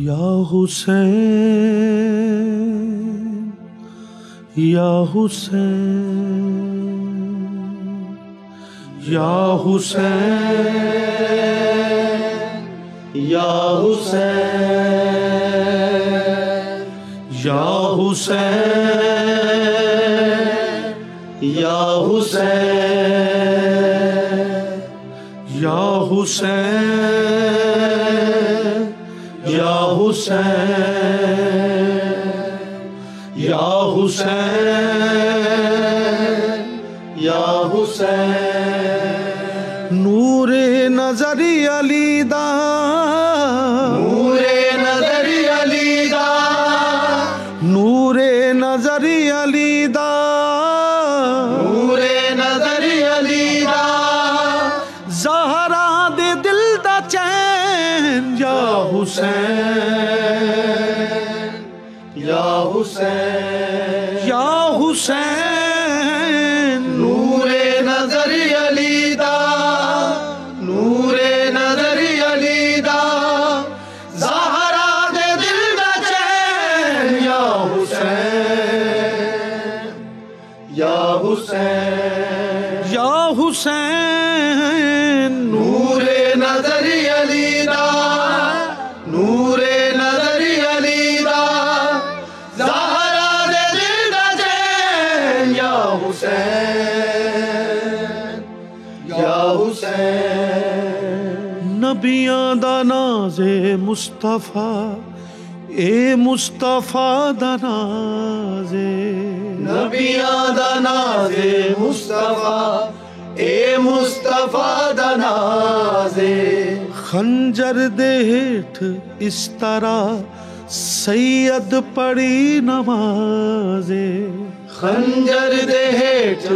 یا حسین یا حسین یا حسین یا حسین یا حسین یا حسین یا حسین یا حسین یا حسین یا حسین نور نظری علی دا نور نظری علی دا نور نظری علی دا نور نظری علی دا زہرا دے دل دا چین یا حسین یا حسین یا حسین نور نظر علی دا نور نظر علی دا زہرا دے دل دا چین یا حسین یا حسین یا حسین نور نظر علی دا نور نظر علی دا زہرا دے دل دا چین یا حسین یا حسین نبیاں دا ناز مصطفیٰ اے مصطفیٰ دا ناز نبیاں دا ناز مصطفیٰ اے مصطفیٰ دا ناز خنجر دے ہیٹھ اس طرح سید پڑھی نماز خنجر دے ہیٹھ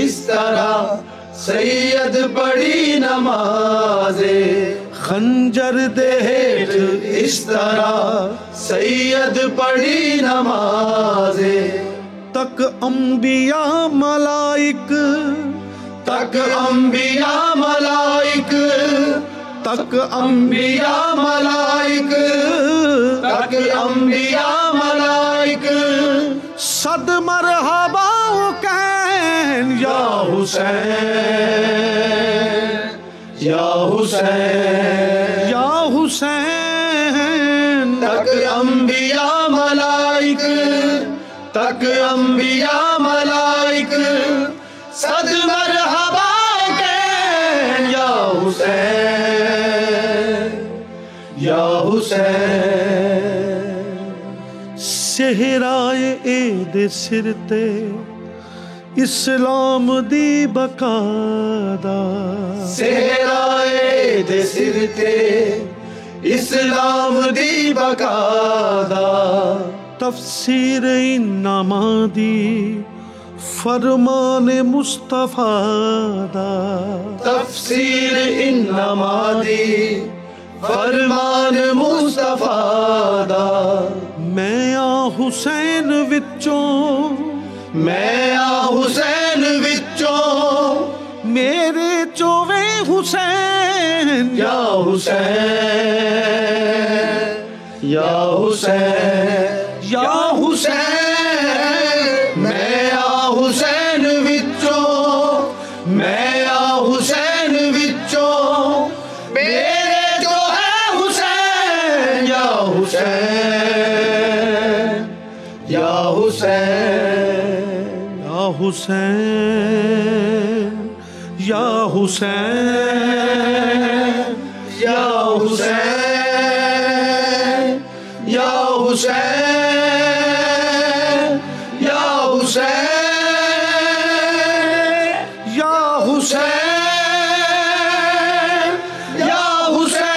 اس طرح سید پڑھی نماز خنجر دے ہیٹھ اس طرح سید پڑھی نماز تک انبیاء ملائک تک انبیاء ملائک تک انبیاء ملائک تک انبیاء ملائک صد مرحبا کہن یا حسین یا حسین یا حسین تک انبیاء ملائک تک انبیاء ملائک صد مرحبا کہن یا حسین یا حسین صحرائے عید سر تے اسلام دی بقادا صحرائے عید سر تے اسلام دی بقادا تفسیر انما دی فرمان مصطفیٰ دا تفسیر انما دی فرمان مصطفیٰ دا میں آ حسین وچوں میں آ حسین وچوں میرے چووے حسین یا حسین یا حسین یا حسین میں آ حسین وچوں میں آ حسین وچوں میرے جو ہے حسین یا حسین یا حسین یا حسین یا حسین یا حسین یا حسین یا حسین یا حسین یا حسین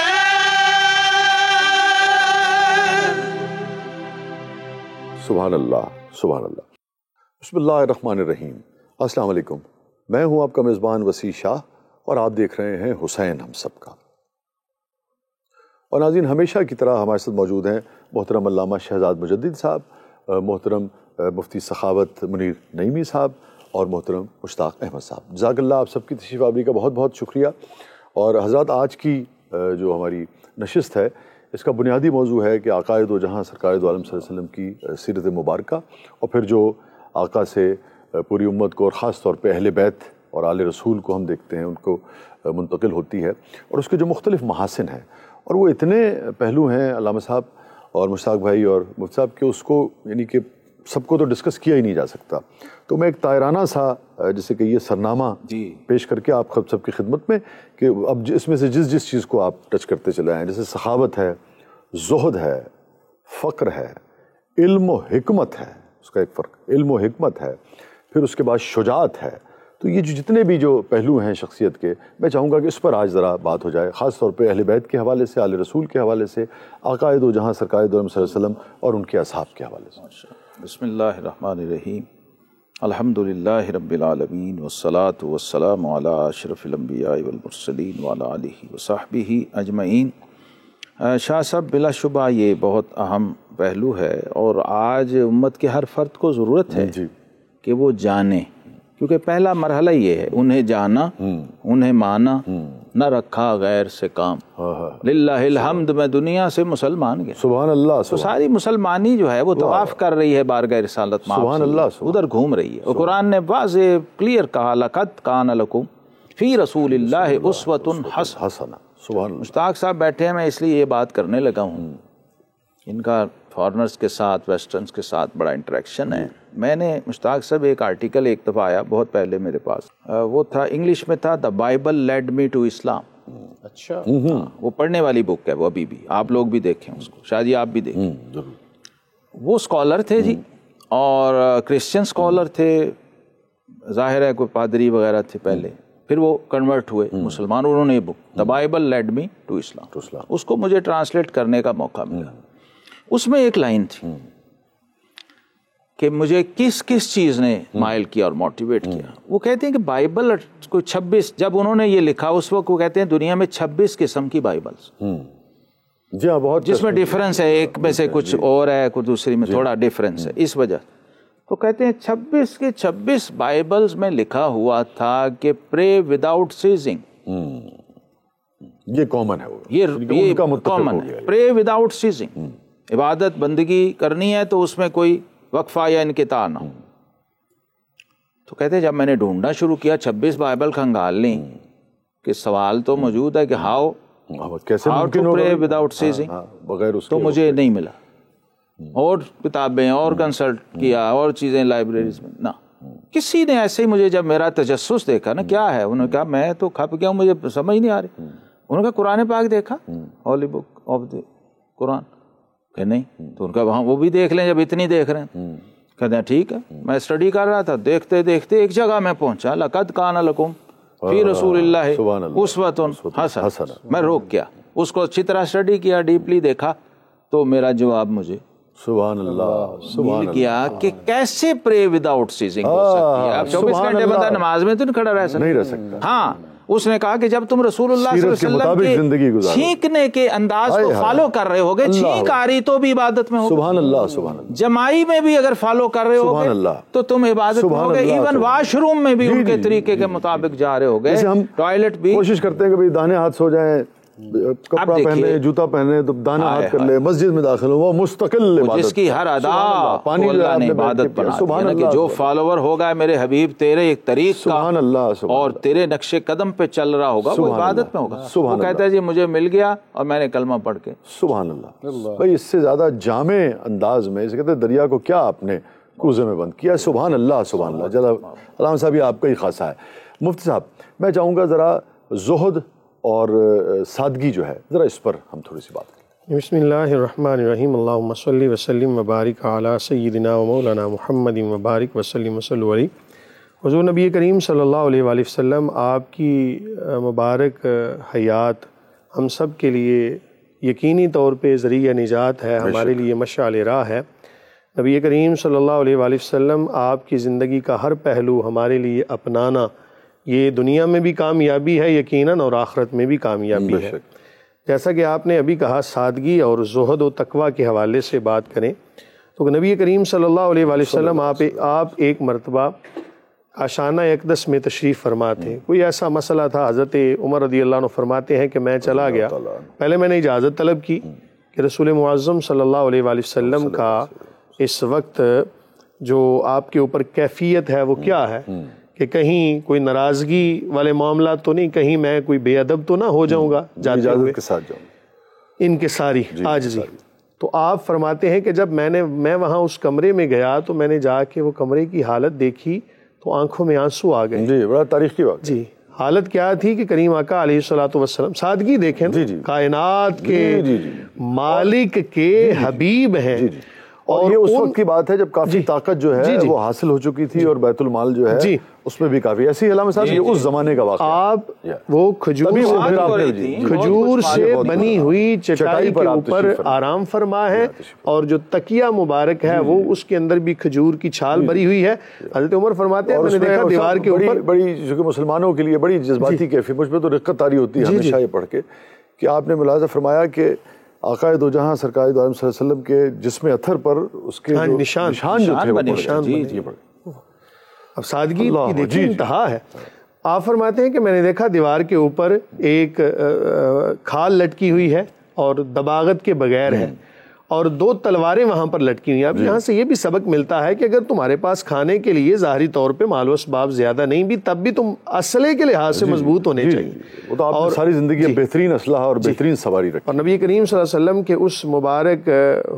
سبحان اللہ سبحان اللہ۔ بسم اللہ الرحمن الرحیم۔ السلام علیکم، میں ہوں آپ کا میزبان وسیع شاہ اور آپ دیکھ رہے ہیں حسین ہم سب کا۔ اور ناظرین، ہمیشہ کی طرح ہمارے ساتھ موجود ہیں محترم علامہ شہزاد مجدد صاحب، محترم مفتی سخاوت منیر نعیمی صاحب اور محترم مشتاق احمد صاحب۔ جزاک اللہ آپ سب کی تشریف آوری کا بہت بہت شکریہ۔ اور حضرات، آج کی جو ہماری نشست ہے اس کا بنیادی موضوع ہے کہ آقا دو جہاں سرکار دو عالم صلی اللہ علیہ وسلم کی سیرت مبارکہ، اور پھر جو آقا سے پوری امت کو اور خاص طور پہ اہل بیت اور آل رسول کو ہم دیکھتے ہیں ان کو منتقل ہوتی ہے، اور اس کے جو مختلف محاسن ہیں، اور وہ اتنے پہلو ہیں علامہ صاحب اور مشتاق بھائی اور مفتی صاحب کہ اس کو یعنی کہ سب کو تو ڈسکس کیا ہی نہیں جا سکتا. تو میں ایک طائرانہ سا جسے کہ یہ سرنامہ پیش کر کے آپ سب کی خدمت میں کہ اب اس میں سے جس چیز کو آپ ٹچ کرتے چلے آئیں، جیسے سخاوت ہے، زہد ہے، فقر ہے، علم و حکمت ہے، اس کا ایک فرق، علم و حکمت ہے، پھر اس کے بعد شجاعت ہے. تو یہ جتنے بھی جو پہلو ہیں شخصیت کے، میں چاہوں گا کہ اس پر آج ذرا بات ہو جائے، خاص طور پہ اہل بیت کے حوالے سے، آل رسول کے حوالے سے، آقا دو جہاں سرکار دو عالم صلی اللہ علیہ وسلم اور ان کے اصحاب کے حوالے سے. بسم اللہ الرحمن الرحیم. الحمدللہ رب العالمین والصلاة والسلام علی اشرف الانبیاء والمرسلین وعلی آلہ وصحبہ اجمعین. شاہ صاحب، بلا شبہ یہ بہت اہم پہلو ہے، اور آج امت کے ہر فرد کو ضرورت ہے کہ وہ جانے، کیونکہ پہلا مرحلہ یہ ہے، انہیں جانا، انہیں مانا، نہ رکھا غیر سے کام. للہ الحمد، میں دنیا سے مسلمان گیا. سبحان اللہ. تو ساری مسلمانی جو ہے وہ طواف کر رہی ہے بارگاہ رسالت، سبحان اللہ، ادھر گھوم رہی ہے. اور قرآن نے واضح کلیئر کہا، لقد کان لکم فی رسول اللہ اسوۃ حسنہ. سبحان اللہ. مشتاق صاحب بیٹھے ہیں، میں اس لیے یہ بات کرنے لگا ہوں، ان کا فارنرز کے ساتھ، ویسٹرنز کے ساتھ بڑا انٹریکشن ہے. میں نے مشتاق صاحب ایک آرٹیکل ایک دفعہ آیا بہت پہلے میرے پاس، وہ تھا انگلش میں تھا، the Bible led me to Islam. اچھا، وہ پڑھنے والی بک ہے وہ، ابھی بھی آپ لوگ بھی دیکھیں اس کو، شاید آپ بھی دیکھیں. وہ اسکالر تھے جی، اور کرسچن اسکالر تھے، ظاہر ہے کوئی پادری وغیرہ تھے پہلے، پھر وہ کنورٹ ہوئے مسلمان. انہوں نے یہ book the Bible led me to Islam, اس کو مجھے ٹرانسلیٹ کرنے کا موقع ملا. اس میں ایک لائن تھی کہ مجھے کس چیز نے مائل کیا اور موٹیویٹ کیا. وہ کہتے ہیں کہ بائبل کوئی 26، جب انہوں نے یہ لکھا اس وقت وہ کہتے ہیں دنیا میں 26 قسم کی بائبلز، جی ہاں، بہت، جس میں ڈیفرنس ہے، ایک میں سے کچھ اور ہے، کوئی دوسری میں تھوڑا ڈیفرنس ہے. اس وجہ تو کہتے ہیں 26 کے 26 بائبلز میں لکھا ہوا تھا کہ پرے وداؤٹ سیزنگ. یہ کامن ہے، یہ کامن ہے، پرے وداؤٹ سیزنگ. عبادت بندگی کرنی ہے تو اس میں کوئی وقفہ یا انقطاع نہ ہو. تو کہتے ہیں جب میں نے ڈھونڈنا شروع کیا 26 بائبل کھنگال لیں کہ سوال تو موجود ہے کہ how to pray without ceasing, بغیر اس تو مجھے نہیں ملا. اور کتابیں اور کنسلٹ کیا اور چیزیں لائبریریز میں، نہ کسی نے ایسے ہی مجھے جب میرا تجسس دیکھا نا کیا ہے، انہوں نے کہا میں تو کھپ گیا ہوں، مجھے سمجھ نہیں آ رہی. انہوں نے کہا قرآن پاک دیکھا، ہولی بک آف دی قرآن، کہ نہیں. تو ان کا وہاں وہ بھی دیکھ لیں جب اتنی دیکھ رہے ہیں. کہتے ہیں ٹھیک ہے. میں اسٹڈی کر رہا تھا، دیکھتے دیکھتے ایک جگہ میں پہنچا، لقد کان لکم فی رسول اللہ اسوۃ حسنہ. میں روک گیا، اس کو اچھی طرح اسٹڈی کیا، ڈیپلی دیکھا، تو میرا جواب مجھے سبحان اللہ مل گیا کہ کیسے پرے وداؤٹ سیزنگ ہو سکتی ہے. اب 24 گھنٹے بندہ نماز میں تو نہیں کھڑا رہ سکتا. ہاں، اس نے کہا کہ جب تم رسول اللہ صلی اللہ علیہ وسلم کے چھینکنے کے انداز کو فالو کر رہے ہوگے، چھینک آ رہی تو بھی عبادت میں ہوگے. سبحان اللہ، سبحان اللہ. جمائی میں بھی اگر فالو کر رہے ہوگے تو تم عبادت میں ہوگے. ایون واش روم میں بھی ان کے طریقے کے مطابق جا رہے ہوگے. ٹوائلٹ بھی کوشش کرتے ہیں کہ بھئی داہنے ہاتھ سو جائیں، کپڑا پہنے، جوتا پہنے تو دانا ہاتھ کر لے، مسجد میں داخل ہو، وہ مستقل عبادت، جس کی ہر ادا پانی اللہ نے عبادت بنا دیا کہ جو فالوور ہوگا میرے حبیب تیرے ایک طریق کا اور تیرے نقش قدم پہ چل رہا ہوگا، وہ عبادت میں ہوگا. وہ کہتا ہے جی مجھے مل گیا اور میں نے کلمہ پڑھ کے. سبحان اللہ. بھائی اس سے زیادہ جامع انداز میں اسے کہتے ہیں دریا کو کیا آپ نے کوزے میں بند کیا. سبحان اللہ، سبحان اللہ. چلو علامہ صاحب یہ آپ کا ہی خاصہ ہے. مفتی صاحب میں چاہوں گا ذرا زہد اور سادگی جو ہے ذرا اس پر ہم تھوڑی سی بات کریں. بسم اللہ الرحمن الرحیم. اللہم صلی وسلم وبارک علی سیدنا و مولانا محمد وبارک وسلم وصلوا علیہ. حضور نبی کریم صلی اللہ علیہ وآلہ وسلم، آپ کی مبارک حیات ہم سب کے لیے یقینی طور پہ ذریعہ نجات ہے، ہمارے لیے مشعل راہ ہے. نبی کریم صلی اللہ علیہ وآلہ وسلم آپ کی زندگی کا ہر پہلو ہمارے لیے اپنانا یہ دنیا میں بھی کامیابی ہے یقیناً، اور آخرت میں بھی کامیابی ہے. جیسا کہ آپ نے ابھی کہا سادگی اور زہد و تقویٰ کے حوالے سے بات کریں تو نبی کریم صلی اللہ علیہ وآلہ وسلم آپ ایک مرتبہ آشانہ اقدس میں تشریف فرما تھے. کوئی ایسا مسئلہ تھا، حضرت عمر رضی اللہ عنہ فرماتے ہیں کہ میں چلا گیا، پہلے میں نے اجازت طلب کی کہ رسول معظم صلی اللہ علیہ وآلہ وسلم کا اس وقت جو آپ کے اوپر کیفیت ہے وہ کیا ہے کہ کہیں کوئی ناراضگی والے معاملات تو نہیں, کہیں میں کوئی بے ادب تو نہ ہو جاؤں گا جاتے ہوئے کے ساتھ جاؤں انکساری عاجزی. تو آپ فرماتے ہیں کہ جب میں وہاں اس کمرے میں گیا تو میں نے جا کے وہ کمرے کی حالت دیکھی تو آنکھوں میں آنسو آ گئے. جی بڑا تاریخی بات. جی حالت کیا تھی کہ کریم آقا علیہ الصلوۃ والسلام, سادگی دیکھیں کائنات کے مالک کے حبیب ہیں, اور یہ اس وقت کی بات ہے جب کافی طاقت جو ہے وہ حاصل ہو چکی تھی اور بیت المال جو ہے اس میں بھی کافی ایسی علامت صاحب یہ اس زمانے کا واقعہ. آپ وہ کھجور سے بنی ہوئی چٹائی کے اوپر آرام فرما ہے, اور جو تکیہ مبارک ہے وہ اس کے اندر بھی کھجور کی چھال بھری ہوئی ہے. حضرت عمر فرماتے ہیں میں نے دیکھا دیوار کے اوپر بڑی جو کہ مسلمانوں کے لیے بڑی جذباتی کیفیت, مجھ پہ تو رقت طاری ہوتی ہے ہمیشہ یہ پڑھ کے کہ آپ نے ملاحظہ فرمایا کہ آقا دو جہاں سرکار دو عالم صلی اللہ علیہ وسلم کے جسم اطہر پر اس کے نشان جو تھے اب سادگی کی دیکھیے انتہا ہے. آپ فرماتے ہیں کہ میں نے دیکھا دیوار کے اوپر ایک کھال لٹکی ہوئی ہے اور دباغت کے بغیر ہے, اور 2 تلواریں وہاں پر لٹکی ہوئی ہیں. اب یہاں سے یہ بھی سبق ملتا ہے کہ اگر تمہارے پاس کھانے کے لیے ظاہری طور پہ مال و اسباب زیادہ نہیں بھی, تب بھی تم اسلحے کے لحاظ سے مضبوط ہونے چاہیے. وہ تو آپ نے ساری زندگی بہترین اسلحہ اور بہترین سواری رکھی. اور نبی کریم صلی اللہ علیہ وسلم کے اس مبارک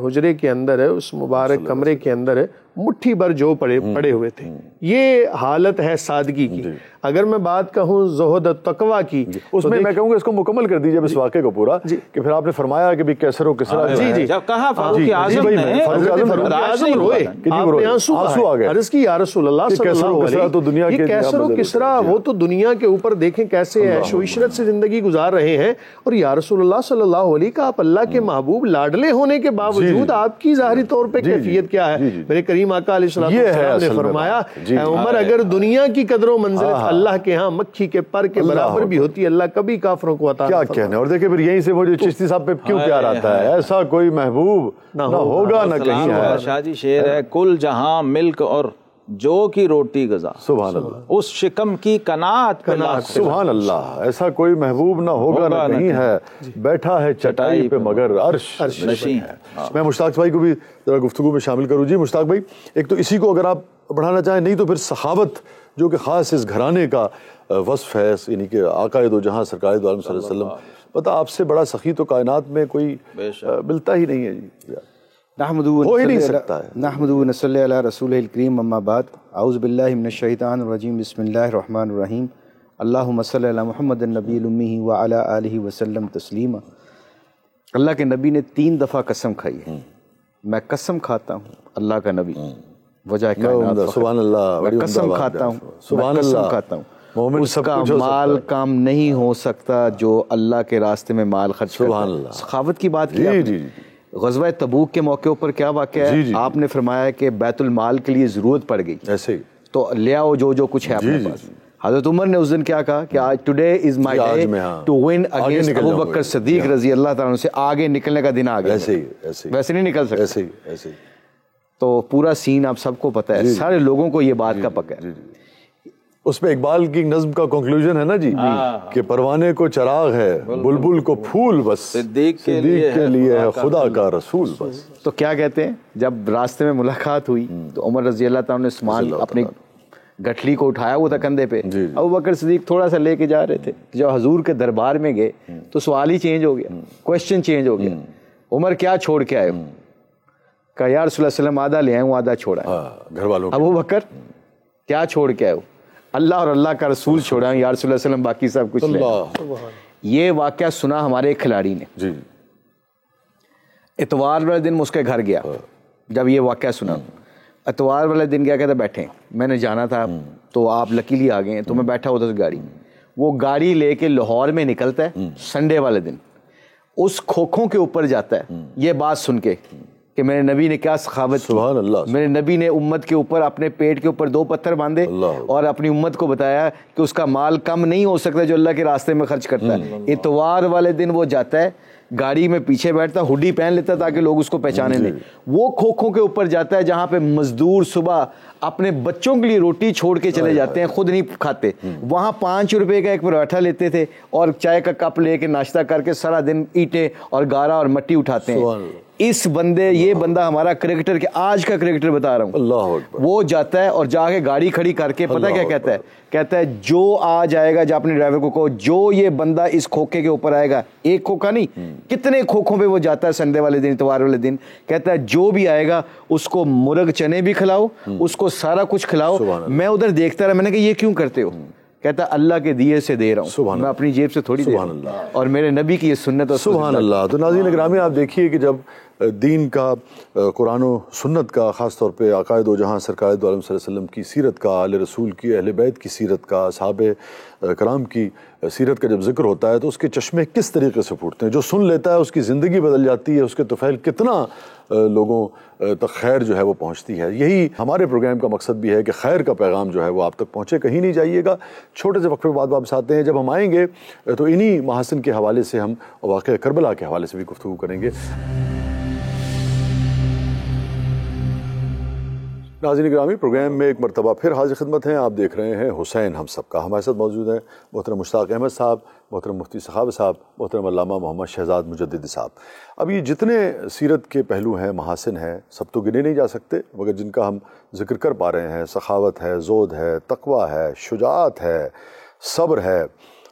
حجرے کے اندر, اس مبارک کمرے کے اندر مٹھی بھر جو پڑے ہوئے تھے. یہ حالت ہے سادگی کی. اگر میں بات کہوں زہد و تقویٰ کی, اس میں میں کہوں گا اس کو مکمل کر دیجئے اس واقعے کو پورا, کہ پھر آپ نے فرمایا کہ بھی کیسر و کسرا جب کہا فاروق اعظم نے روئے, آپ نے آنسو آ گئے, عرض کی یا رسول اللہ صلی اللہ علیہ, یہ کیسر و کسرا وہ تو دنیا کے اوپر دیکھیں کیسے عیش و عشرت سے زندگی گزار رہے ہیں, اور یا رسول اللہ صلی اللہ علیہ کا آپ اللہ کے محبوب لاڈلے ہونے کے باوجود آپ کی ظاہری طور پہ کیفیت کیا ہے. میرے کریم آقا علیہ السلام نے فرمایا اے عمر اگر دنیا کی قدر و منزلت اللہ کے ہاں مکھی کے پر کے برابر بھی ہوتی, اللہ کبھی کافروں کو عطا کیا کہنے. اور دیکھیں پھر یہیں سے وہ جو چشتی صاحب پہ کیوں پیار آتا ہے, ایسا کوئی محبوب نہ ہوگا نہ کہیں ہے. شاہ جی شعر ہے, کل جہاں ملک اور جو کی روٹی غذا, سبحان اللہ, اس شکم کی قناعت پہ سبحان اللہ, ایسا کوئی محبوب نہ ہوگا نہ کہیں ہے, بیٹھا ہے چٹائی پہ مگر عرش نشین ہے. میں مشتاق بھائی کو بھی ذرا گفتگو میں شامل کروں. جی مشتاق بھائی, ایک تو اسی کو اگر آپ بڑھانا چاہیں, نہیں تو پھر سخاوت جو کہ خاص اس گھرانے کا وصف ہے, یعنی کہ آقا دو جہاں سرکار دو عالم صلی اللہ علیہ وسلم, پتہ آپ سے بڑا سخی تو کائنات میں کوئی ملتا ہی نہیں ہے. جی ہو ہی نہیں سکتا ہے. نحمدہ و نصلی علی رسولہ الکریم, اما بعد, اعوذ باللہ من الشیطان الرجیم, بسم اللہ الرحمن الرحیم, اللہم صلی علی محمد النبی الامی وعلی آلہ وسلم تسلیما. اللہ کے نبی نے 3 دفعہ قسم کھائی ہے, میں قسم کھاتا ہوں اللہ کا نبی وجہ کائنات, سبحان اللہ, میں قسم کھاتا ہوں, میں قسم کھاتا ہوں اس کا مال کام نہیں ہو سکتا جو اللہ کے راستے میں مال خرچ کرتا ہے. سخاوت کی بات کی آپ نے. غزوہ تبوک کے موقع پر کیا واقعہ ہے, آپ نے فرمایا کہ بیت المال کے لیے ضرورت پڑ گئی, ایسے تو لے آؤ جو کچھ ہے اپنے پاس. حضرت عمر نے اس دن کیا کہا کہ آج today is my day two one against Abu Bakr Siddiq رضی اللہ تعالیٰ عنہ, سے آگے نکلنے کا دن آ گیا. ویسے نہیں نکل سکتے. تو پورا سین آپ سب کو پتہ ہے, سارے لوگوں کو یہ بات کا پکا ہے. اس پہ اقبال کی نظم کا کنکلوژن ہے نا جی, کہ پروانے کو چراغ ہے, بلبل کو پھول, بس صدیق کے لیے ہے خدا کا رسول بس. تو کیا کہتے ہیں, جب راستے میں ملاقات ہوئی تو عمر رضی اللہ تعالیٰ نے سامان اپنی گٹھلی کو اٹھایا ہوا تھا کندھے پہ, ابو بکر صدیق تھوڑا سا لے کے جا رہے تھے. جب حضور کے دربار میں گئے تو سوال ہی چینج ہو گیا, کوشچن چینج ہو گیا. عمر کیا چھوڑ کے آئے ہو, کہا یا رسول اللہ علیہ وسلم آدھا لے آئے ہوں, آدھا چھوڑا ہے. گھر والوں. ابو بکر کیا چھوڑ کے آئے ہو, اللہ اور اللہ کا رسول چھوڑا ہے یا رسول اللہ علیہ وسلم, باقی سب کچھ لے. یہ واقعہ سنا ہمارے ایک کھلاڑی نے. جی اتوار والے دن میں اس کے گھر گیا, جب یہ واقعہ سنا, اتوار والے دن کیا کہتا, بیٹھیں, میں نے جانا تھا تو آپ لکیلی آ گئے, تو میں بیٹھا ہوتا تھا گاڑی میں. وہ گاڑی لے کے لاہور میں نکلتا ہے سنڈے والے دن, اس کھوکھوں کے اوپر جاتا ہے یہ بات سن کے کہ میرے نبی نے کیا سخاوت, سبحان اللہ, میرے نبی نے امت کے اوپر اپنے پیٹ کے اوپر 2 پتھر باندھے اور اپنی امت کو بتایا کہ اس کا مال کم نہیں ہو سکتا جو اللہ کے راستے میں خرچ کرتا ہے. اتوار والے دن وہ جاتا ہے, گاڑی میں پیچھے بیٹھتا, ہوڈی پہن لیتا تاکہ لوگ اس کو پہچانے نہیں. وہ کھوکھوں کے اوپر جاتا ہے جہاں پہ مزدور صبح اپنے بچوں کے لیے روٹی چھوڑ کے چلے جاتے ہیں, خود نہیں کھاتے. وہاں 5 روپے کا ایک پراٹھا لیتے تھے اور چائے کا کپ لے کے ناشتہ کر کے سارا دن اینٹیں اور گارا اور مٹی اٹھاتے ہیں. اس بندے, یہ بندہ ہمارا کرکٹر کے آج کا کرکٹر بتا رہا ہوں, اللہ اکبر, وہ جاتا ہے اور جا کے گاڑی کھڑی کر کے پتہ کیا کہتا ہے, کہتا ہے جو آ جائے گا, جو اپنے ڈرائیور کو کہو جو یہ بندہ اس کھوکھے کے اوپر آئے گا, ایک کھوکھا نہیں کتنے کھوکھوں پہ وہ جاتا ہے سنڈے والے دن, اتوار والے دن, کہتا ہے جو بھی آئے گا اس کو مرغ چنے بھی کھلاؤ, اس کو سارا کچھ کھلاؤ. میں ادھر دیکھتا رہا, میں نے کہا یہ کیوں کرتے ہو؟ کہتا اللہ کے دیے سے دے رہا ہوں, میں اپنی جیب سے تھوڑی دے رہا ہوں, اور میرے نبی کی یہ سنت ہے. سبحان اللہ. تو ناظرین گرامی, آپ دیکھیے کہ جب دین کا, قرآن و سنت کا, خاص طور پہ عقائد و جہاں سرکار دو عالم صلی اللہ علیہ وسلم کی سیرت کا, آل رسول کی, اہل بیت کی سیرت کا, صحابہ کرام کی سیرت کا جب ذکر ہوتا ہے تو اس کے چشمے کس طریقے سے پھوٹتے ہیں. جو سن لیتا ہے اس کی زندگی بدل جاتی ہے, اس کے طفیل کتنا لوگوں تک خیر جو ہے وہ پہنچتی ہے. یہی ہمارے پروگرام کا مقصد بھی ہے کہ خیر کا پیغام جو ہے وہ آپ تک پہنچے. کہیں نہیں جائیے گا, چھوٹے سے وقفے بعد واپس آتے ہیں. جب ہم آئیں گے تو انہی محاسن کے حوالے سے ہم واقعہ کربلا کے حوالے سے بھی گفتگو کریں گے. ناظرین گرامی, پروگرام میں ایک مرتبہ پھر حاضر خدمت ہیں. آپ دیکھ رہے ہیں حسین ہم سب کا. ہمارے ساتھ موجود ہیں محترم مشتاق احمد صاحب, محترم مفتی سخاوت صاحب, محترم علامہ محمد شہزاد مجددی صاحب. اب یہ جتنے سیرت کے پہلو ہیں, محاسن ہیں, سب تو گنے نہیں جا سکتے, مگر جن کا ہم ذکر کر پا رہے ہیں, سخاوت ہے, زہد ہے, تقویٰ ہے, شجاعت ہے, صبر ہے,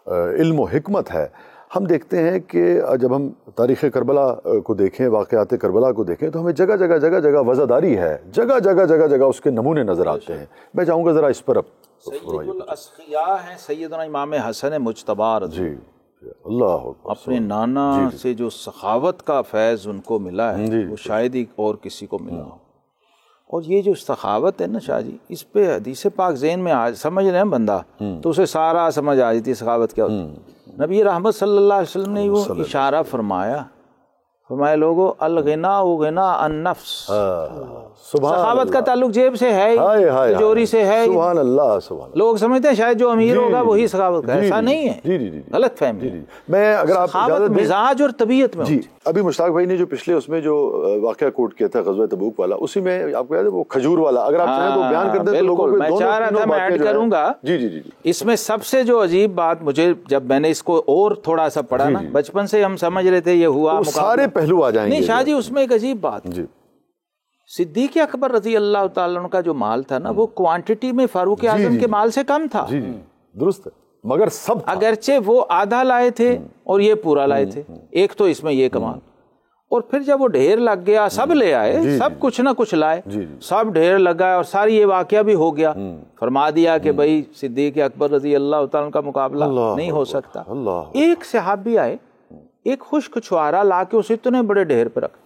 علم و حکمت ہے. ہم دیکھتے ہیں کہ جب ہم تاریخ کربلا کو دیکھیں, واقعات کربلا کو دیکھیں, تو ہمیں جگہ جگہ وزاداری ہے, جگہ اس کے نمونے نظر آتے ہیں. میں چاہوں گا ذرا اس پر سید الاسقیاء ہیں سیدنا امام حسن مجتبی. جی اللہ اپنے نانا سے جو سخاوت کا فیض ان کو ملا ہے وہ شاید ہی اور کسی کو ملا ہو. اور یہ جو سخاوت ہے نا شاہ جی, اس پہ حدیث پاک ذہن میں سمجھ رہے ہیں بندہ تو اسے سارا سمجھ آ جاتی ہے سخاوت کیا ہوتی ہے. نبی رحمت صلی اللہ علیہ وسلم نے وہ اشارہ فرمایا لوگوں الغنا غنا النفس. سخاوت کا تعلق جیب سے ہے, تجوری سے ہے. سبحان اللہ, سبحان اللہ. لوگ سمجھتے ہیں شاید جو امیر ہوگا وہی سخاوت کا, ایسا نہیں ہے, غلط فہمی. میں اگر آپ سخاوت مزاج اور طبیعت میں. جی ابھی مشتاق بھائی نے جو پچھلے اس میں جو واقعہ کوٹ کیا تھا غزوہ تبوک والا, اسی میں آپ کو یاد ہے وہ کھجور والا, اگر آپ چاہیں تو بیان کر دیں تو لوگوں کو. میں چاہ رہا تھا میں ایڈ کروں گا. جی اس میں سب سے جو عجیب بات مجھے, جب میں نے اس کو اور تھوڑا سا پڑھا نا, بچپن سے ہم سمجھ رہے تھے یہ ہوا, سارے پہلو آ جائیں گے. نہیں شاہ جی, اس میں ایک عجیب بات, صدیق اکبر رضی اللہ تعالیٰ عنہ کا جو مال تھا نا, وہ کوانٹٹی میں فاروق اعظم کے مال سے کم تھا. درست ہے, مگر سب اگرچہ وہ آدھا لائے تھے اور یہ پورا لائے تھے. ایک تو اس میں یہ کمال. اور پھر جب وہ ڈھیر لگ گیا, سب لے آئے, سب کچھ نہ کچھ لائے, سب ڈھیر لگا اور ساری یہ واقعہ بھی ہو گیا. فرما دیا کہ بھائی صدیق اکبر رضی اللہ تعالیٰ عنہ کا مقابلہ نہیں ہو سکتا. ایک صحابی آئے, ایک خشک چھوارا لا کے اسے اتنے بڑے ڈھیر پہ رکھ.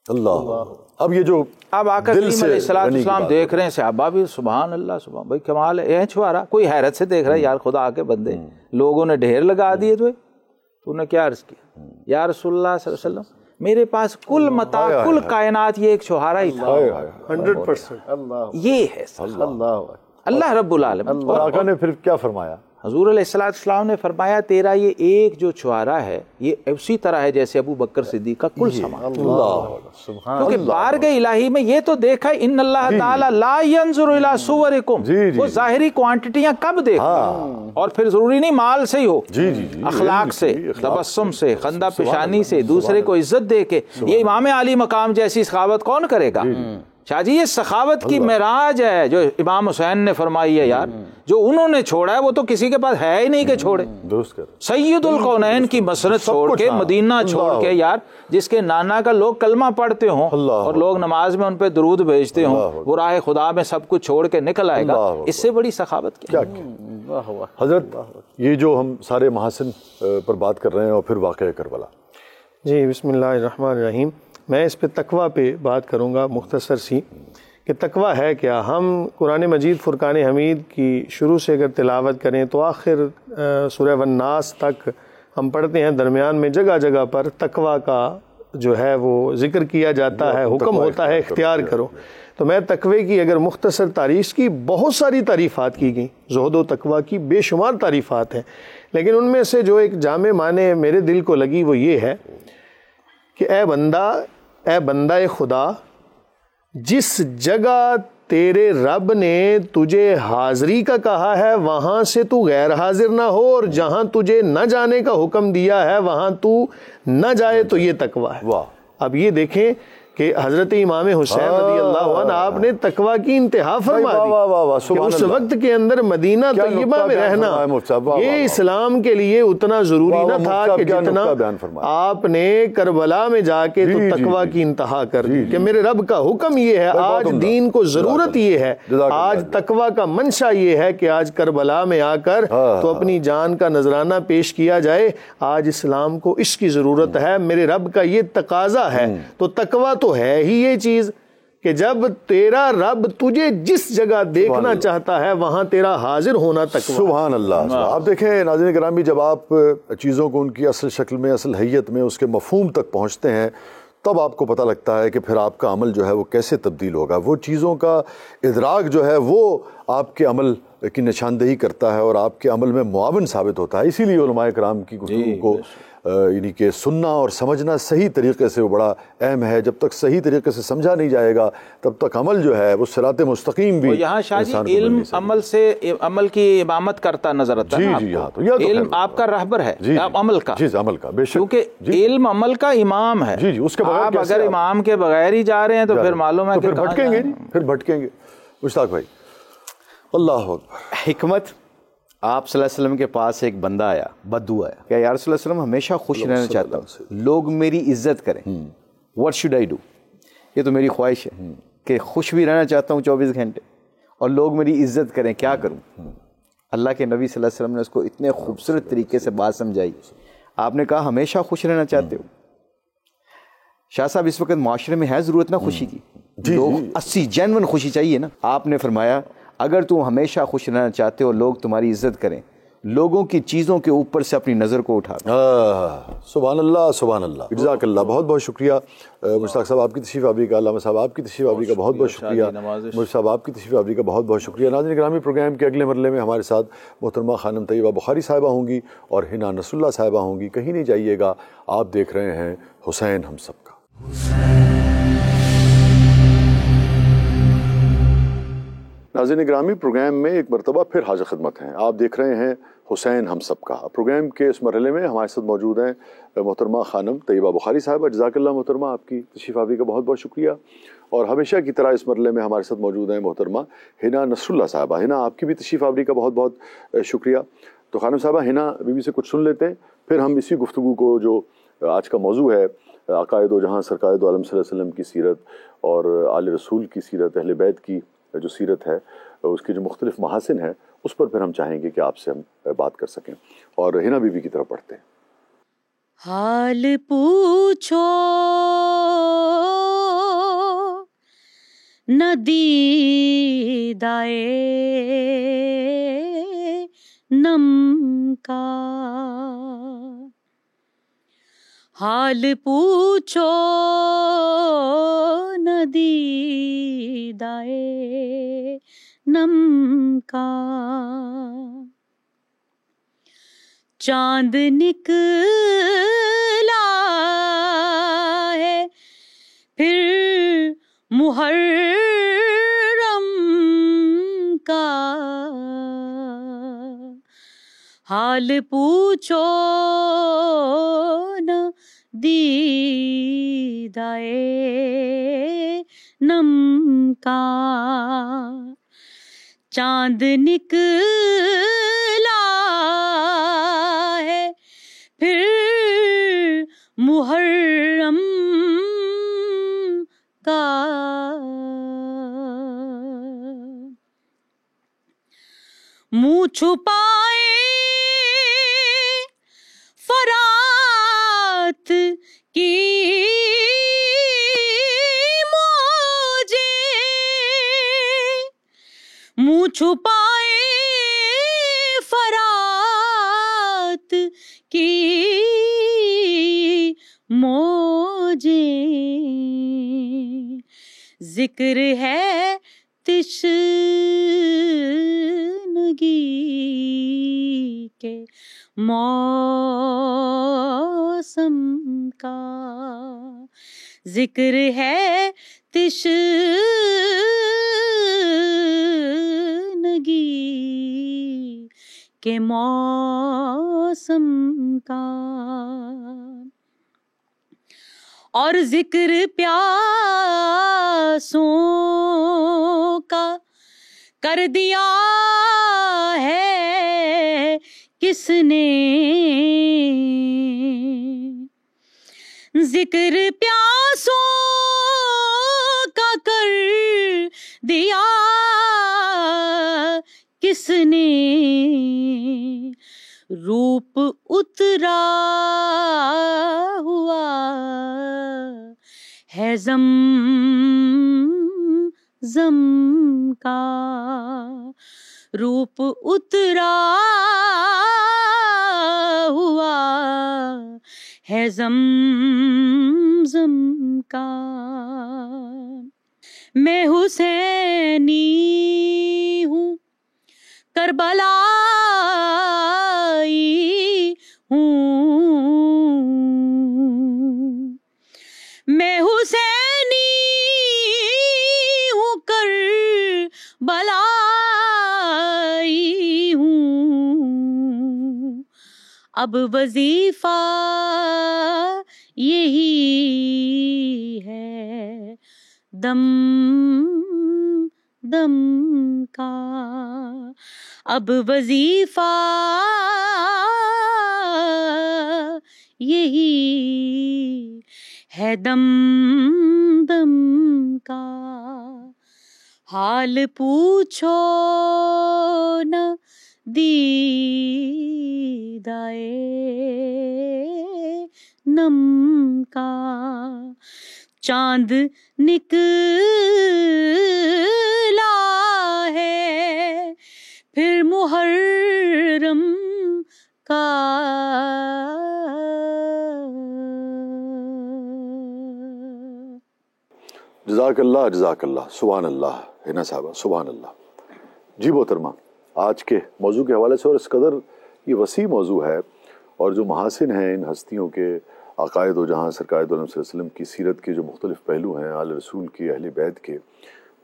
اللہ, اب یہ جو اب آقا کریم علیہ السلام دیکھ رہے ہیں, صحابہ بھی سبحان اللہ سبحان, بھائی کمال ہے, چھوارا. کوئی حیرت سے دیکھ رہا ہے, یار خدا کے بندے, لوگوں نے ڈھیر لگا دیے تو نے کیا عرض کیا, یا رسول اللہ صلی اللہ علیہ وسلم میرے پاس کل متاع کل کائنات یہ ایک چھوارا ہی تھا. 100%. یہ ہے اللہ رب العالمین. اور آقا نے پھر کیا فرمایا؟ حضور علیہ السلام نے فرمایا تیرا یہ ایک جو چھوارا ہے یہ اسی طرح ہے جیسے ابو بکر صدیق کا کل سامان. کیونکہ بارگاہ الہی میں یہ تو دیکھا ان اللہ تعالیٰ لا ينظر الى صورکم, وہ ظاہری کوانٹٹیاں کب دیکھا, اور پھر ضروری نہیں مال سے ہی ہو, اخلاق سے, تبسم سے, خندہ پیشانی سے, دوسرے کو عزت دے کے. یہ امام علی مقام جیسی سخاوت کون کرے گا شاہ جی؟ یہ سخاوت کی معراج ہے جو امام حسین نے فرمائی ہے یار. جو انہوں نے چھوڑا ہے وہ تو کسی کے پاس ہے ہی نہیں کہ چھوڑے. سید القونین کی مسند چھوڑ کے, مدینہ چھوڑ کے, یار جس کے نانا کا لوگ کلمہ پڑھتے ہوں اور لوگ نماز میں ان پہ درود بھیجتے ہوں, وہ راہ خدا میں سب کچھ چھوڑ کے نکل آئے گا. اس سے بڑی سخاوت کیا حضرت؟ یہ جو ہم سارے محاسن پر بات کر رہے ہیں اور پھر واقعہ کربلا. جی بسم اللہ الرحمن الرحیم. میں اس پہ تقویٰ پہ بات کروں گا مختصر سی, کہ تقویٰ ہے کیا. ہم قرآن مجید فرقان حمید کی شروع سے اگر تلاوت کریں تو آخر سورہ والناس تک ہم پڑھتے ہیں, درمیان میں جگہ جگہ پر تقویٰ کا جو ہے وہ ذکر کیا جاتا ہے, حکم ہوتا ہے اختیار کرو. تو میں تقوی کی اگر مختصر تعریف کی, بہت ساری تعریفات کی گئیں, زہد و تقویٰ کی بے شمار تعریفات ہیں, لیکن ان میں سے جو ایک جامع معنی میرے دل کو لگی وہ یہ ہے کہ اے بندہ خدا، جس جگہ تیرے رب نے تجھے حاضری کا کہا ہے وہاں سے تو غیر حاضر نہ ہو، اور جہاں تجھے نہ جانے کا حکم دیا ہے وہاں تو نہ جائے، تو یہ تقویٰ ہے۔ واہ، اب یہ دیکھیں کہ حضرت امام حسین رضی اللہ عنہ آپ نے تقویٰ کی انتہا فرما دی کہ اس وقت کے اندر مدینہ طیبہ میں رہنا یہ اسلام کے لیے اتنا ضروری نہ تھا کہ جتنا آپ نے کربلا میں جا کے تو تقویٰ کی انتہا کر دی کہ میرے رب کا حکم یہ ہے، آج دین کو ضرورت یہ ہے، آج تقویٰ کا منشا یہ ہے کہ آج کربلا میں آ کر تو اپنی جان کا نذرانہ پیش کیا جائے۔ آج اسلام کو اس کی ضرورت ہے، میرے رب کا یہ تقاضا ہے۔ تو تقویٰ تو ہے ہی یہ چیز کہ جب تیرا رب تجھے جس جگہ دیکھنا چاہتا ہے وہاں تیرا حاضر ہونا تقویٰ۔ سبحان اللہ۔ آپ دیکھیں ناظرین گرامی، جب آپ چیزوں کو ان کی اصل شکل میں، اصل حیت میں، اس کے مفہوم تک پہنچتے ہیں، تب آپ کو پتہ لگتا ہے کہ پھر آپ کا عمل جو ہے وہ کیسے تبدیل ہوگا۔ وہ چیزوں کا ادراک جو ہے وہ آپ کے عمل کی نشاندہی کرتا ہے اور آپ کے عمل میں معاون ثابت ہوتا ہے۔ اسی لیے علماء کرام کی گفتگو کو یعنی کہ سننا اور سمجھنا صحیح طریقے سے وہ بڑا اہم ہے۔ جب تک صحیح طریقے سے سمجھا نہیں جائے گا تب تک عمل جو ہے وہ صراط مستقیم بھی یہاں شاہ جی علم عمل سے عمل کی امامت کرتا نظر آتا ہے۔ جی ہاں، تو علم آپ کا رہبر ہے، آپ عمل کا، عمل کا، بے شک، کیونکہ علم عمل کا امام ہے۔ جی اس کے بغیر آپ اگر امام کے بغیر ہی جا رہے ہیں تو پھر معلوم ہے کہ پھر بھٹکیں گے، پھر بھٹکیں گے۔ مشتاق بھائی، اللہ اکبر۔ حکمت، آپ صلی اللہ علیہ وسلم کے پاس ایک بندہ آیا، بدو آیا کہ یا رسول اللہ علیہ وسلم ہمیشہ خوش رہنا چاہتا ہوں، لوگ میری عزت کریں، what should I do؟ یہ تو میری خواہش ہے کہ خوش بھی رہنا چاہتا ہوں 24 گھنٹے اور لوگ میری عزت کریں، کیا کروں؟ اللہ کے نبی صلی اللہ علیہ وسلم نے اس کو اتنے خوبصورت طریقے سے بات سمجھائی۔ آپ نے کہا ہمیشہ خوش رہنا چاہتے ہو؟ شاہ صاحب اس وقت معاشرے میں ہے ضرورت نا خوشی کی، لوگ 80 جینون خوشی چاہیے نا۔ آپ نے فرمایا اگر تم ہمیشہ خوش رہنا چاہتے ہو، لوگ تمہاری عزت کریں، لوگوں کی چیزوں کے اوپر سے اپنی نظر کو اٹھا۔ سبحان اللہ، سبحان اللہ، جزاک اللہ، بہت بہت شکریہ مشتاق صاحب آپ کی تشریف آوری کا، علامہ صاحب آپ کی تشریف آوری کا بہت بہت شکریہ، مرشد صاحب آپ کی تشریف آوری کا بہت بہت شکریہ۔ ناظرین گرامی، پروگرام کے اگلے مرحلے میں ہمارے ساتھ محترمہ خانم طیبہ بخاری صاحبہ ہوں گی اور حنا نصر اللہ صاحبہ ہوں گی۔ کہیں نہیں جائیے گا، آپ دیکھ رہے ہیں حسین ہم سب کا۔ ناظرین گرامی، پروگرام میں ایک مرتبہ پھر حاضر خدمت ہیں، آپ دیکھ رہے ہیں حسین ہم سب کا۔ پروگرام کے اس مرحلے میں ہمارے ساتھ موجود ہیں محترمہ خانم طیبہ بخاری صاحبہ، جزاک اللہ محترمہ، آپ کی تشریف آوری کا بہت بہت شکریہ۔ اور ہمیشہ کی طرح اس مرحلے میں ہمارے ساتھ موجود ہیں محترمہ حنا نصر اللہ صاحبہ۔ حنا، آپ کی بھی تشریف آوری کا بہت بہت شکریہ۔ تو خانم صاحبہ، حنا بی بی سے کچھ سن لیتے ہیں، پھر ہم اسی گفتگو کو جو آج کا موضوع ہے عقائد و جہاں سرکار دو عالم صلی اللہ علیہ وسلم کی سیرت اور آل رسول کی سیرت، اہل بیت کی جو سیرت ہے، اس کے جو مختلف محاسن ہیں، اس پر پھر ہم چاہیں گے کہ آپ سے ہم بات کر سکیں۔ اور حنا بی بی کی طرف پڑھتے ہیں۔ حال پوچھو نہ دیدائے نم کا، حال پوچھو نہ دیدائے نم کا، چاند نکلا ہے پھر محرم کا، حال پوچھو نہ دیدائے نم کا، چاند نکلا ہے پھر محرم کا، منہ چھپائے فرات کی موجیں، منہ چھپائے فرات کی موجیں، ذکر ہے تشنگی کے موسم کا، ذکر ہے تشنگی کے موسم کا، اور ذکر پیاسوں کا کر دیا ہے کس نے، ذکر پیاسوں کا کر دیا کس نے، روپ اترا ہوا ہے زم کا، روپ اترا ہوا ہے زم کا، میں حسینی ہوں کربلائی ہوں، میں حسینی ہوں کربلائی ہوں، اب وظیفہ یہی ہے دم کا، اب وظیفہ یہی ہے دم کا، حال پوچھو نہ دیدائے نم کا، چاند نکلا ہے پھر محرم کا، جزاک اللہ، سبحان اللہ ہنا صاحبہ، سبحان اللہ۔ جی محترمہ، آج کے موضوع کے حوالے سے، اور اس قدر یہ وسیع موضوع ہے، اور جو محاسن ہیں ان ہستیوں کے، عقائد و جہاں سرکار دو عالم صلی اللہ علیہ وسلم کی سیرت کے جو مختلف پہلو ہیں، آل رسول کی، اہل بیت کے،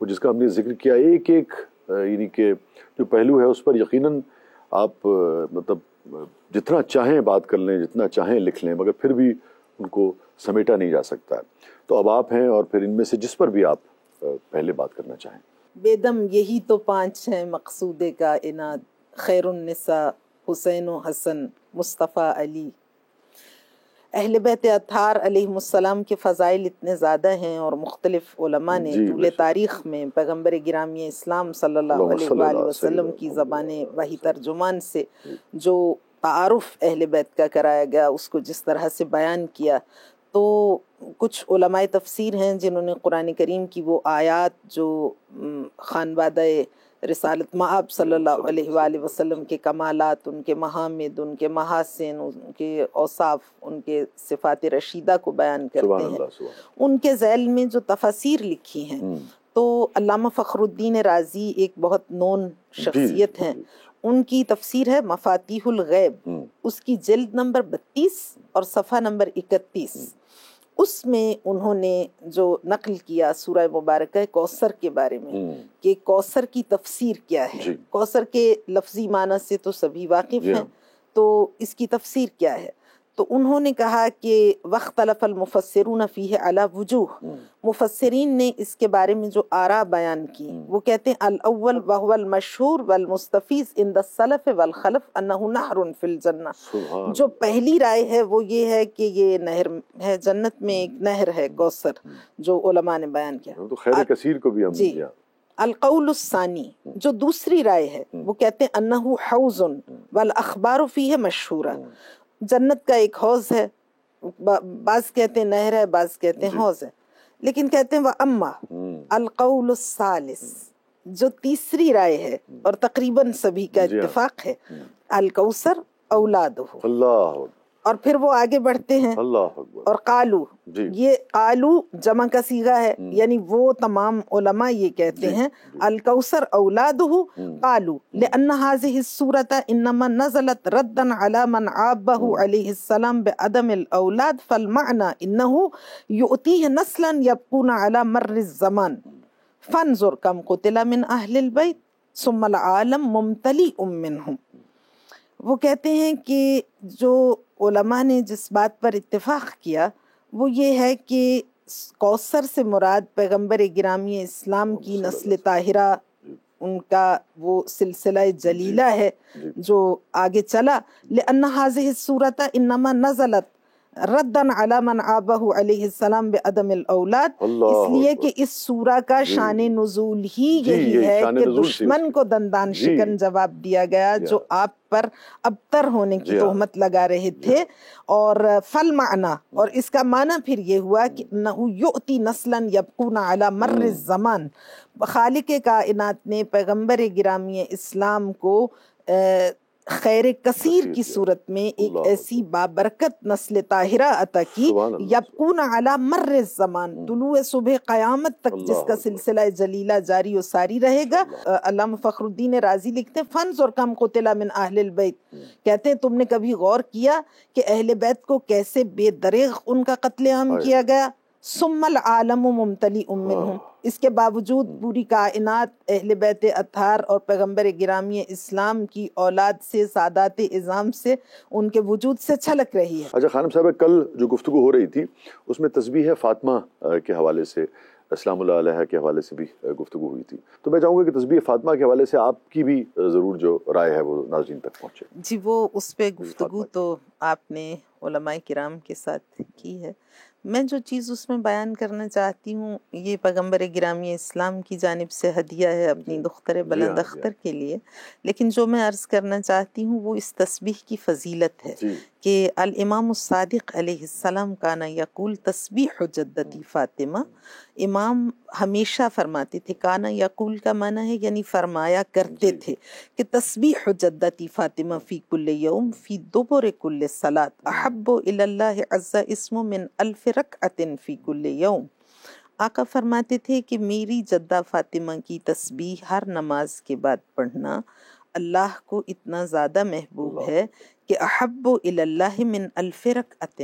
وہ جس کا ہم نے ذکر کیا، ایک ایک یعنی کہ جو پہلو ہے اس پر یقیناً آپ مطلب جتنا چاہیں بات کر لیں، جتنا چاہیں لکھ لیں، مگر پھر بھی ان کو سمیٹا نہیں جا سکتا ہے۔ تو اب آپ ہیں، اور پھر ان میں سے جس پر بھی آپ پہلے بات کرنا چاہیں۔ بیدم یہی تو 5 ہیں مقصود کائنات، خیر النساء حسین و حسن مصطفیٰ علی۔ اہل بیت اطہار علیہ السلام کے فضائل اتنے زیادہ ہیں، اور مختلف علماء نے طول تاریخ میں پیغمبر گرامی اسلام صلی اللہ علیہ وآلہ وسلم کی زبان وحی ترجمان سے جو تعارف اہل بیت کا کرایا گیا، اس کو جس طرح سے بیان کیا، تو کچھ علماء تفسیر ہیں جنہوں نے قرآن کریم کی وہ آیات جو خانوادہ رسالت مآب صلی اللہ علیہ وآلہ وسلم کے کمالات، ان کے محامد، ان کے محاسن، ان کے اوصاف، ان کے صفات رشیدہ کو بیان کرتے ہیں، ان کے ذیل میں جو تفاسیر لکھی ہیں، تو علامہ فخر الدین رازی ایک بہت نون شخصیت ہیں، ان کی تفسیر ہے مفاتیح الغیب، اس کی جلد نمبر 32 اور صفحہ نمبر 31، اس میں انہوں نے جو نقل کیا سورہ مبارکہ کوثر کے بارے میں، کہ کوثر کی تفسیر کیا ہے، کوثر کے لفظی معنی سے تو سبھی واقف ہیں، تو اس کی تفسیر کیا ہے، تو انہوں نے کہا کہ واختلف المفسرون فیہ علی وجوہ، مفسرین نے اس کے بارے میں جو آراء بیان کی، وہ کہتے ہیں الاول وهو المشہور والمستفیض عند السلف والخلف انہ نہر فی الجنہ، جو پہلی رائے ہے وہ یہ ہے کہ یہ نہر ہے، جنت میں ایک نہر ہے کوثر، جو علماء نے بیان کیا، تو خیر کثیر کو بھی ہم جی۔ القول الثانی جو دوسری رائے ہے وہ کہتے ہیں انہ حوض والاخبار فیہ مشہورہ، جنت کا ایک حوض ہے، بعض کہتے ہیں نہر ہے، بعض کہتے ہیں حوض ہے، لیکن کہتے ہیں وَأَمَّا الْقَوْلُ الثَّالِث جو تیسری رائے ہے، اور تقریباً سبھی کا اتفاق ہے، الکوثر اولادہ، اللہ اور پھر وہ آگے بڑھتے ہیں اللہ اکبر. اور قالو جی. یہ قالو جمع کا صیغہ ہے یعنی وہ تمام علماء یہ کہتے ہیں الکوثر اولادہ قالو لأن هذه السورة انما نزلت ردا على من عابه علیہ السلام بعدم الاولاد فالمعنى انه يؤتيه نسلا يبقون على مر الزمان فانظر كم قتل من اہل البیت ثم العالم ممتلئ منهم. وہ کہتے ہیں کہ جو علماء نے جس بات پر اتفاق کیا وہ یہ ہے کہ کوثر سے مراد پیغمبر گرامی اسلام کی نسل طاہرہ، ان کا وہ سلسلہ جلیلہ ہے جو آگے چلا. لأن هذه السورة انما نزلت ردن علی من عابہ علیہ السلام بعدم الاولاد، اس لیے کہ اس سورہ کا شان نزول ہی یہی ہے کہ دشمن کو دندان شکن جواب دیا گیا جو آپ پر ابتر ہونے کی تہمت لگا رہے تھے. اور فالمعنی، اور اس کا معنی پھر یہ ہوا کہ انہ یؤتی نسلا یبقون علی مر الزمان، خالق کائنات نے پیغمبر گرامی اسلام کو خیر کثیر کی صورت میں ایک ایسی بابرکت نسل طاہرہ عطا کی یبقون علی مر الزمان، طلوع صبح قیامت تک جس کا سلسلہ جلیلہ جاری و ساری رہے گا. علامہ فخر الدین رازی لکھتے ہیں فانظر کم قتل من اہل البیت، کہتے ہیں تم نے کبھی غور کیا کہ اہل بیت کو کیسے بے دریغ ان کا قتل عام کیا گیا. ثم العالم ممتلئ منہم، اس کے باوجود پوری کائنات اہل بیت اطہار اور پیغمبر گرامی اسلام کی اولاد سے، سادات اعظام سے، ان کے وجود سے چھلک رہی ہے. اچھا خانم صاحب، کل جو گفتگو ہو رہی تھی اس میں تسبیح فاطمہ کے حوالے سے، اسلام اللہ علیہ کے حوالے سے بھی گفتگو ہوئی تھی، تو میں چاہوں گا کہ تسبیح فاطمہ کے حوالے سے آپ کی بھی ضرور جو رائے ہے وہ ناظرین تک پہنچے. جی، وہ اس پہ گفتگو تو آپ نے علماء کرام کے ساتھ کی ہے. میں جو چیز اس میں بیان کرنا چاہتی ہوں یہ پیغمبر گرامی اسلام کی جانب سے ہدیہ ہے اپنی دختر بلند اختر کے لیے، لیکن جو میں عرض کرنا چاہتی ہوں وہ اس تسبیح کی فضیلت ہے کہ الامام الصادق علیہ السلام کان یقول تسبیح جدتی فاطمہ. امام ہمیشہ فرماتے تھے، کانا یقول کا معنی ہے یعنی فرمایا کرتے تھے کہ تسبیح جدتی فاطمہ فی کل یوم فی دبر کل صلاۃ احب الی اللہ عز اسم من الف رکعت فی کل یوم. آقا فرماتے تھے کہ میری جدہ فاطمہ کی تسبیح ہر نماز کے بعد پڑھنا اللہ کو اتنا زیادہ محبوب ہے کہ احب الی اللہ من الف رکعت،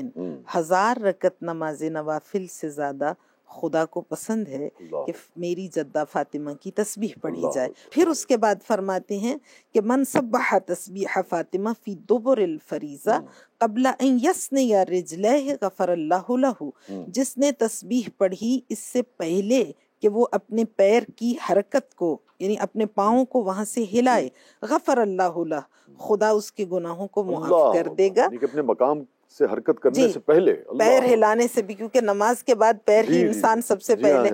1000 رکعت نماز نوافل سے زیادہ خدا کو پسند ہے کہ میری جدہ فاطمہ کی تسبیح پڑھی جائے. پھر اس کے بعد فرماتے ہیں کہ من سبح تسبیح فاطمہ فی دبر الفریضہ قبل ان یثنی رجلیہ غفر اللہ لہ، جس نے تسبیح پڑھی اس سے پہلے کہ وہ اپنے پیر کی حرکت کو یعنی اپنے پاؤں کو وہاں سے ہلائے، غفر اللہ لہ، خدا اس کے گناہوں کو معاف کر دے گا. اپنے مقام سے حرکت کرنے سے پہلے پیر ہلانے سے بھی، کیونکہ نماز کے بعد پیر ہی انسان سب سے پہلے.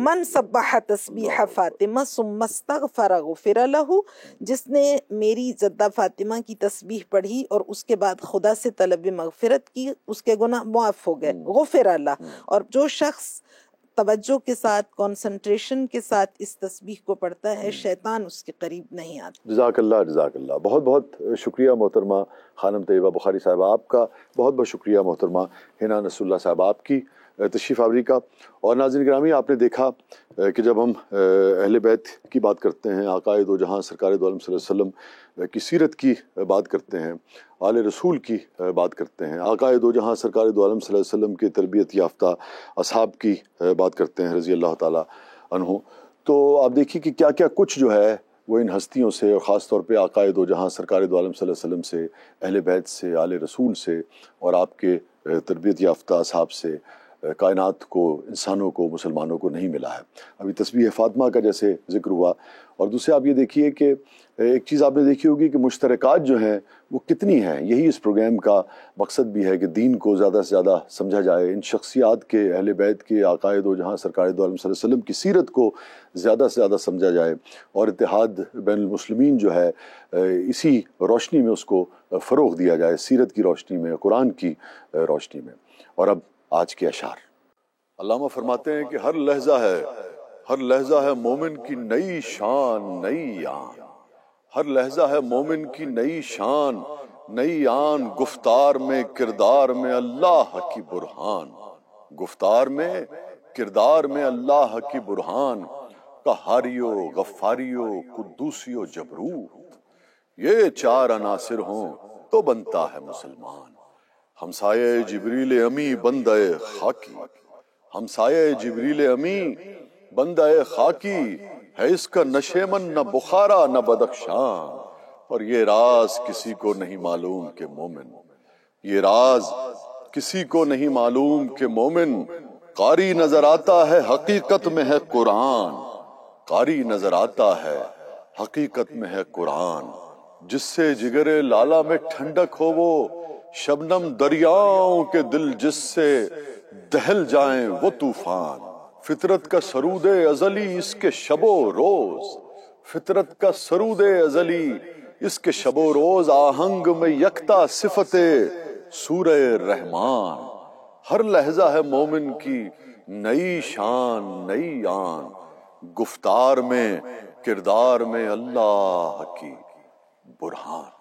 من سبح تسبیح فاطمہ ثم استغفر غفر لہ، جس نے میری جدہ فاطمہ کی تسبیح پڑھی اور اس کے بعد خدا سے طلب مغفرت کی، اس کے گناہ معاف ہو گئے، غفر لہ. اور جو شخص توجہ کے ساتھ، کنسنٹریشن کے ساتھ اس تسبیح کو پڑھتا ہے، شیطان اس کے قریب نہیں آتا. جزاک اللہ، جزاک اللہ. بہت بہت شکریہ محترمہ خانم طیبہ بخاری صاحبہ، آپ کا بہت بہت شکریہ محترمہ حنا نصر اللہ صاحبہ، آپ کی تشریف آوری کا. اور ناظرین گرامی، آپ نے دیکھا کہ جب ہم اہل بیت کی بات کرتے ہیں، آقائے دو جہاں سرکار دو عالم صلی اللہ علیہ وسلم کی سیرت کی بات کرتے ہیں، آل رسول کی بات کرتے ہیں، آقائے دو جہاں سرکار دو عالم صلی اللہ علیہ وسلم کے تربیت یافتہ اصحاب کی بات کرتے ہیں رضی اللہ تعالیٰ عنہ، تو آپ دیکھیے کہ کیا کیا کچھ جو ہے وہ ان ہستیوں سے، اور خاص طور پہ آقائے دو جہاں سرکار دو عالم صلی اللہ علیہ وسلم سے، اہل بیت سے، آل رسول سے، اور آپ کے تربیت یافتہ اصحاب سے کائنات کو، انسانوں کو، مسلمانوں کو نہیں ملا ہے. ابھی تسبیح فاطمہ کا جیسے ذکر ہوا، اور دوسرے آپ یہ دیکھیے کہ ایک چیز آپ نے دیکھی ہوگی کہ مشترکات جو ہیں وہ کتنی ہیں. یہی اس پروگرام کا مقصد بھی ہے کہ دین کو زیادہ سے زیادہ سمجھا جائے، ان شخصیات کے، اہل بیت کے، آقائے دو جہاں سرکار دو عالم صلی اللہ علیہ وسلم کی سیرت کو زیادہ سے زیادہ سمجھا جائے، اور اتحاد بین المسلمین جو ہے اسی روشنی میں اس کو فروغ دیا جائے، سیرت کی روشنی میں، قرآن کی روشنی میں. اور اب آج کے اشعار. علامہ فرماتے ہیں کہ ہر لحظہ ہے مومن کی نئی شان، نئی آن. ہر لحظہ ہے مومن کی نئی شان، نئی آن، گفتار میں کردار میں اللہ کی برہان، گفتار میں کردار میں اللہ کی برہان، قہاریو غفاریو قدوسیو جبروت، یہ چار عناصر ہوں تو بنتا ہے مسلمان۔ ہمسایہ جبریل امی بندہ خاکی، ہمسایہ جبریل امی بندہ خاکی ہے، اس کا نہ شیمن نہ بخارا نہ بدخشان، اور یہ راز کسی کو نہیں معلوم کہ مومن، یہ راز کسی کو نہیں معلوم کہ مومن، قاری نظر آتا ہے حقیقت میں ہے قرآن، قاری نظر آتا ہے حقیقت میں ہے قرآن، جس سے جگر لالا میں ٹھنڈک ہو وہ شبنم دریاؤں کے دل، جس سے دہل جائیں وہ طوفان، فطرت کا سرود ازلی اس کے شب و روز، فطرت کا سرود ازلی اس کے شب و روز، آہنگ میں یکتا صفت سورہ رحمان، ہر لہجہ ہے مومن کی نئی شان نئی آن، گفتار میں کردار میں اللہ کی برہان۔